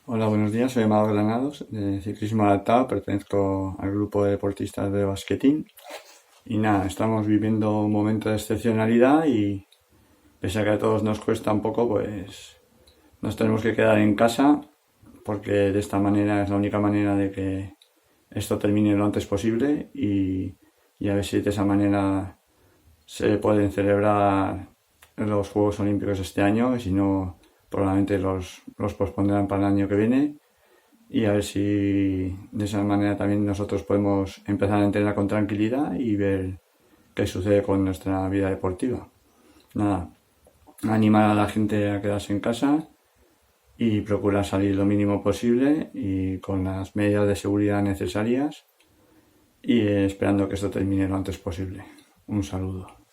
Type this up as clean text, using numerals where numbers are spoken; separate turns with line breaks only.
Hola, buenos días. Soy Amado Granados, de Ciclismo Adaptado. Pertenezco al grupo de deportistas de basquetín. Y nada, estamos viviendo un momento de excepcionalidad y pese a que a todos nos cuesta un poco, pues nos tenemos que quedar en casa porque de esta manera es la única manera de que esto termine lo antes posible y a ver si de esa manera se pueden celebrar los Juegos Olímpicos este año y si no, probablemente los pospondrán para el año que viene y a ver si de esa manera también nosotros podemos empezar a entrenar con tranquilidad y ver qué sucede con nuestra vida deportiva. Nada, animar a la gente a quedarse en casa y procurar salir lo mínimo posible y con las medidas de seguridad necesarias y esperando que esto termine lo antes posible. Un saludo.